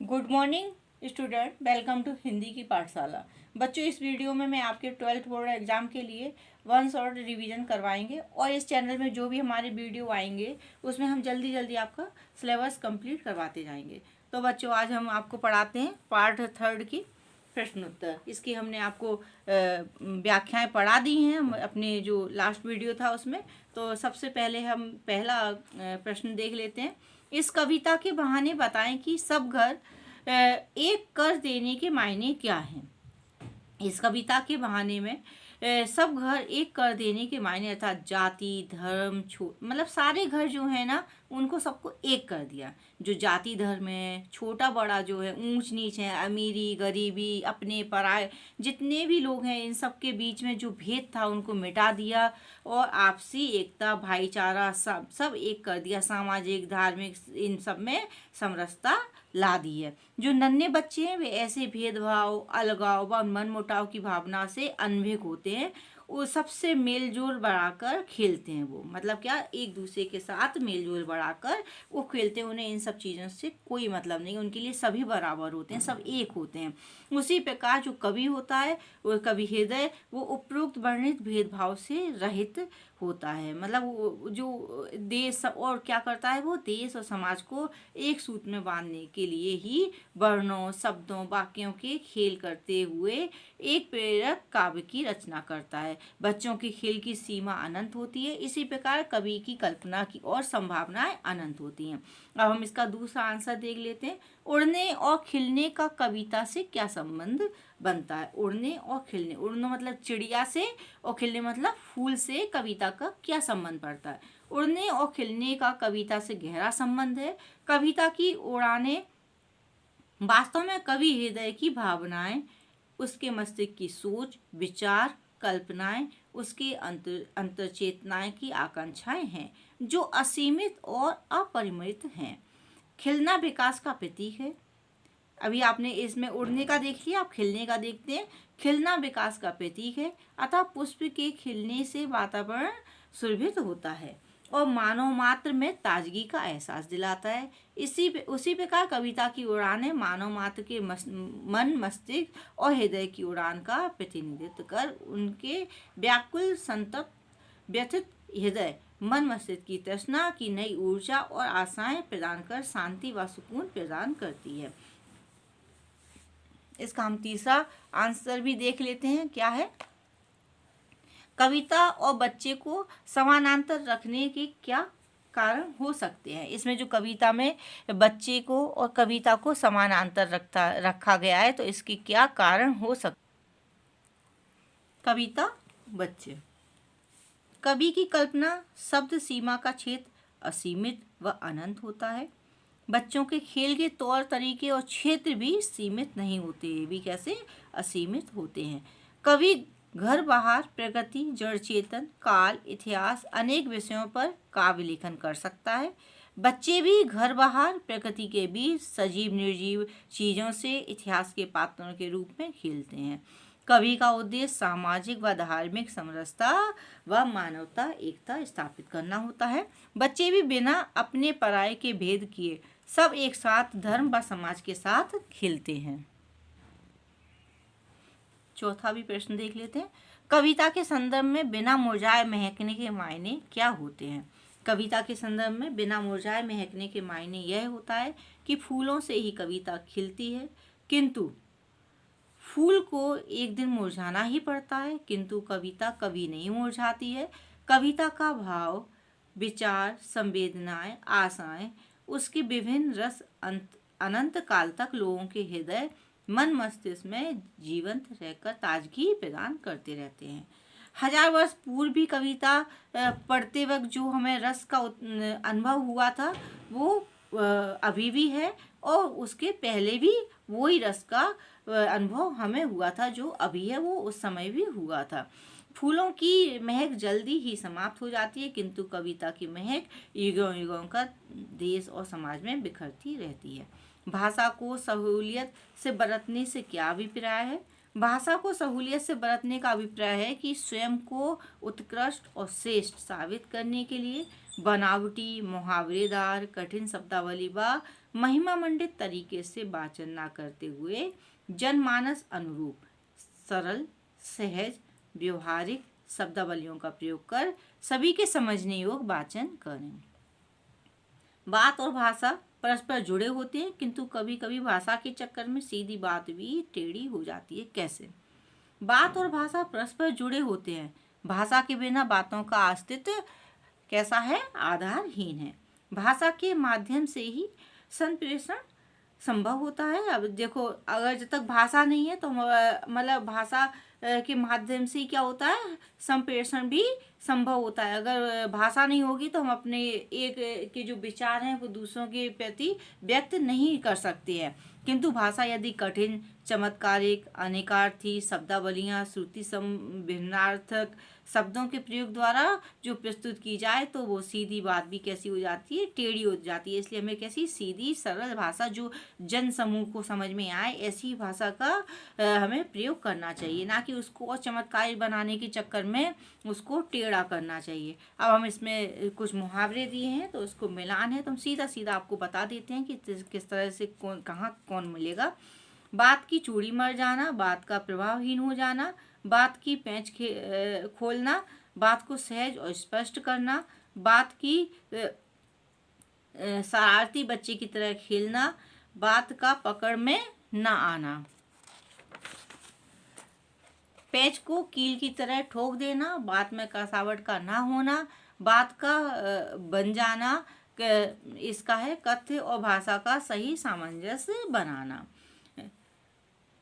Good morning student, welcome to Hindi की पाठशाला। बच्चों, इस वीडियो में मैं आपके 12th बोर्ड एग्जाम के लिए वन शॉट रिवीजन करवाएंगे और इस चैनल में जो भी हमारे वीडियो आएंगे उसमें हम जल्दी जल्दी आपका सिलेबस कंप्लीट करवाते जाएंगे। तो बच्चों, आज हम आपको पढ़ाते हैं पार्ट 3 की प्रश्नोत्तर। इसकी हमने आपको व्याख्याएं पढ़ा दी हैं अपने जो लास्ट वीडियो था उसमें। तो सबसे पहले हम पहला प्रश्न देख लेते हैं। इस कविता के बहाने बताएं कि सब घर एक कर देने के मायने क्या हैं। इस कविता के बहाने में सब घर एक कर देने के मायने अर्थात जाति धर्म मतलब सारे घर जो है ना उनको सबको एक कर दिया। जो जाति धर्म है, छोटा बड़ा जो है, ऊंच नीच है, अमीरी गरीबी, अपने पराए, जितने भी लोग हैं इन सब के बीच में जो भेद था उनको मिटा दिया और आपसी एकता भाईचारा सब एक कर दिया। सामाजिक धार्मिक इन सब में समरसता ला दी है। जो नन्हे बच्चे हैं वे ऐसे भेदभाव अलगाव व मनमुटाव की भावना से अनभिज्ञ होते हैं। वो सबसे मेलजोल बढ़ाकर खेलते हैं। वो मतलब क्या, एक दूसरे के साथ मेलजोल बढ़ाकर वो खेलते हैं। उन्हें इन सब चीज़ों से कोई मतलब नहीं, उनके लिए सभी बराबर होते हैं, सब एक होते हैं। उसी प्रकार जो कवि होता है, वो कवि हृदय, वो उपरोक्त वर्णित भेदभाव से रहित होता है। मतलब वो जो देश और क्या करता है, वो देश और समाज को एक सूत्र में बांधने के लिए ही वर्णों शब्दों वाक्यों के खेल करते हुए एक प्रेरक काव्य की रचना करता है। बच्चों की खेल की सीमा अनंत होती है, इसी प्रकार कवि की कल्पना की और संभावनाएं अनंत होती हैं। अब हम इसका दूसरा आंसर देख लेते हैं। उड़ने और खिलने का कविता से क्या संबंध बनता है। उड़ने और खिलने, उड़ना मतलब चिड़िया से और खिलने मतलब फूल से कविता का क्या संबंध पड़ता है। उड़ने और खिलने का कविता से गहरा संबंध है। कविता की उड़ाने वास्तव में कवि हृदय की भावनाएं, उसके मस्तिष्क की सोच विचार कल्पनाएं, उसके अंतर चेतनाएं की आकांक्षाएं हैं जो असीमित और अपरिमित हैं। खिलना विकास का प्रतीक है। अभी आपने इसमें उड़ने का देख लिया, आप खिलने का देखते हैं। खिलना विकास का प्रतीक है, अतः पुष्प के खिलने से वातावरण सुरभित होता है और मानव मात्र में ताजगी का एहसास दिलाता है। उसी प्रकार कविता की उड़ान है मानव मात्र के मन मस्तिष्क और हृदय की उड़ान का प्रतिनिधित्व कर उनके व्याकुल संतप्त व्यथित हृदय मन मस्तिष्क की तृष्णा की नई ऊर्जा और आशाएं प्रदान कर शांति व सुकून प्रदान करती है। इसका हम तीसरा आंसर भी देख लेते हैं, क्या है। कविता और बच्चे को समानांतर रखने के क्या कारण हो सकते हैं। इसमें जो कविता में बच्चे को और कविता को समानांतर रखा गया है, तो इसके क्या कारण हो सकते। कविता बच्चे, कवि की कल्पना शब्द सीमा का क्षेत्र असीमित व अनंत होता है। बच्चों के खेल के तौर तरीके और क्षेत्र भी सीमित नहीं होते, भी कैसे असीमित होते हैं। कवि घर बाहर प्रकृति जड़ चेतन काल इतिहास अनेक विषयों पर काव्य लेखन कर सकता है। बच्चे भी घर बाहर प्रकृति के बीच सजीव निर्जीव चीज़ों से इतिहास के पात्रों के रूप में खेलते हैं। कवि का उद्देश्य सामाजिक व धार्मिक समरसता व मानवता एकता स्थापित करना होता है। बच्चे भी बिना अपने पराये के भेद किए सब एक साथ धर्म व समाज के साथ खेलते हैं। चौथा भी प्रश्न देख लेते हैं। कविता के संदर्भ में बिना मुरझाए महकने के मायने क्या होते हैं। कविता के संदर्भ में बिना मुरझाए महकने के मायने यह होता है कि फूलों से ही कविता खिलती है, किंतु फूल को एक दिन मुरझाना ही पड़ता है, किंतु कविता कभी नहीं मुरझाती है। कविता का भाव विचार संवेदनाएं आशाएं उसके विभिन्न रस अनंत काल तक लोगों के हृदय मन मस्तिष्क में जीवंत रहकर ताजगी प्रदान करते रहते हैं। 1000 वर्ष पूर्व भी कविता पढ़ते वक्त जो हमें रस का अनुभव हुआ था वो अभी भी है और उसके पहले भी वही रस का अनुभव हमें हुआ था जो अभी है, वो उस समय भी हुआ था। फूलों की महक जल्दी ही समाप्त हो जाती है, किंतु कविता की महक युगों युगों का देश और समाज में बिखरती रहती है। भाषा को सहूलियत से बरतने से क्या अभिप्राय है। भाषा को सहूलियत से बरतने का अभिप्राय है कि स्वयं को उत्कृष्ट और श्रेष्ठ साबित करने के लिए बनावटी, मुहावरेदार, कठिन शब्दावली व महिमा मंडित तरीके से वाचन न करते हुए जनमानस अनुरूप सरल, सहज, व्यवहारिक शब्दावलियों का प्रयोग कर सभी के समझने योग्य वाचन करें। बात और भाषा परस्पर जुड़े होते हैं, किंतु कभी कभी भाषा के चक्कर में सीधी बात भी टेढ़ी हो जाती है। कैसे? बात और भाषा परस्पर जुड़े होते हैं। भाषा के बिना बातों का अस्तित्व कैसा है? आधारहीन है। भाषा के माध्यम से ही संप्रेषण संभव होता है। अब देखो, अगर जब तक भाषा नहीं है तो मतलब भाषा के माध्यम से क्या होता है? संप्रेषण भी संभव होता है। अगर भाषा नहीं होगी तो हम अपने एक के जो विचार हैं वो दूसरों के प्रति व्यक्त नहीं कर सकते हैं। किंतु भाषा यदि कठिन, चमत्कारिक, अनेकार्थी शब्दावलियाँ, श्रुति भिन्नार्थक शब्दों के प्रयोग द्वारा जो प्रस्तुत की जाए तो वो सीधी बात भी कैसी हो जाती है? टेढ़ी हो जाती है। इसलिए हमें कैसी सीधी सरल भाषा जो जन समूह को समझ में आए ऐसी भाषा का हमें प्रयोग करना चाहिए, ना कि उसको और चमत्कारी बनाने के चक्कर में उसको टेढ़ा करना चाहिए। अब हम इसमें कुछ मुहावरे दिए हैं तो उसको मिलान है तो हम सीधा सीधा आपको बता देते हैं कि किस तरह से कौन कहाँ कौन मिलेगा। बात की चूड़ी मर जाना, बात का प्रभावहीन हो जाना, बात की पैंच खोलना, बात को सहज और स्पष्ट करना, बात की शरारती बच्चे की तरह खेलना, बात का पकड़ में न आना, पैच को कील की तरह ठोक देना, बात में कसावट का ना होना, बात का बन जाना, इसका है कथ्य और भाषा का सही सामंजस्य बनाना।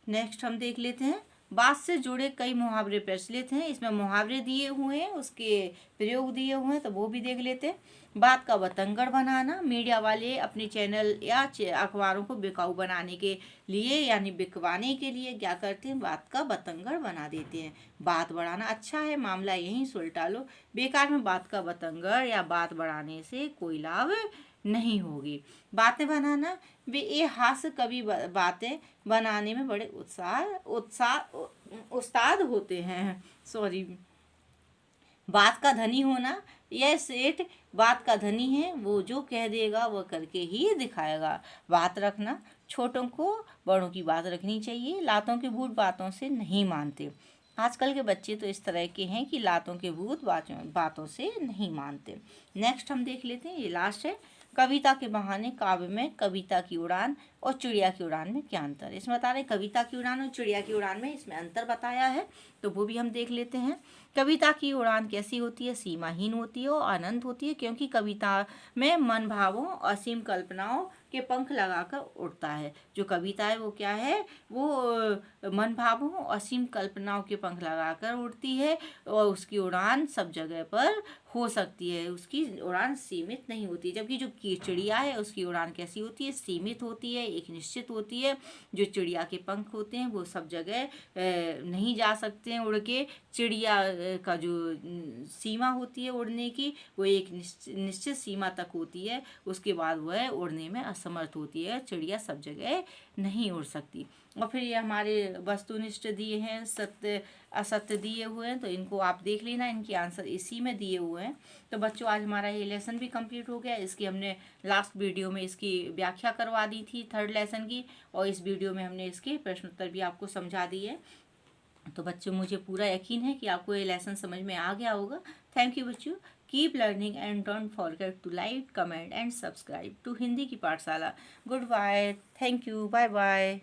नेक्स्ट हम देख लेते हैं। बात से जुड़े कई मुहावरे प्रचलित हैं। इसमें मुहावरे दिए हुए हैं, उसके प्रयोग दिए हुए हैं तो वो भी देख लेते हैं। बात का बतंगड़ बनाना, मीडिया वाले अपने चैनल या अखबारों को बिकाऊ बनाने के लिए यानी बिकवाने के लिए क्या करते हैं? बात का बतंगड़ बना देते हैं। बात बढ़ाना, अच्छा है मामला यहीं सुलटा लो, बेकार में बात का बतंगड़ या बात बढ़ाने से कोई लाभ नहीं होगी। बातें बनाना, वे ये हास्य कवि बातें बनाने में बड़े उस्ताद होते हैं। सॉरी। बात का धनी होना, यह सेठ बात का धनी है, वो जो कह देगा वह करके ही दिखाएगा। बात रखना, छोटों को बड़ों की बात रखनी चाहिए, लातों के भूत बातों से नहीं मानते। आजकल के बच्चे तो इस तरह के हैं कि लातों के भूत बातों से नहीं मानते। नेक्स्ट हम देख लेते हैं, ये लास्ट है। कविता के बहाने काव्य में कविता की उड़ान और चिड़िया की उड़ान में क्या अंतर है? इसमें बता रहे कविता की उड़ान और चिड़िया की उड़ान में इसमें अंतर बताया है तो वो भी हम देख लेते हैं। कविता की उड़ान कैसी होती है? सीमाहीन होती है और अनंत होती है, क्योंकि कविता में मन भावों असीम कल्पनाओं के पंख लगाकर उड़ता है। जो कविता है वो क्या है? वो मन भावों असीम कल्पनाओं के पंख लगाकर उड़ती है और उसकी उड़ान सब जगह पर हो सकती है, उसकी उड़ान सीमित नहीं होती। जबकि जो चिड़िया है उसकी उड़ान कैसी होती है? सीमित होती है, एक निश्चित होती है। जो चिड़िया के पंख होते हैं वो सब जगह नहीं जा सकते हैं उड़ के। चिड़िया का जो सीमा होती है उड़ने की वो एक निश्चित सीमा तक होती है, उसके बाद वह उड़ने में असमर्थ होती है। चिड़िया सब जगह नहीं उड़ सकती। और फिर ये हमारे वस्तुनिष्ठ दिए हैं, सत्य असत्य दिए हुए हैं, तो इनको आप देख लेना, इनके आंसर इसी में दिए हुए हैं। तो बच्चों आज हमारा ये लेसन भी कंप्लीट हो गया। इसकी हमने लास्ट वीडियो में इसकी व्याख्या करवा दी थी 3rd लेसन की, और इस वीडियो में हमने इसके प्रश्न उत्तर भी आपको समझा दिए। तो बच्चों मुझे पूरा यकीन है कि आपको ये लेसन समझ में आ गया होगा। थैंक यू बच्चों। Keep learning and don't forget to like, comment and subscribe to Hindi की पाठशाला। Good bye, thank you, bye bye.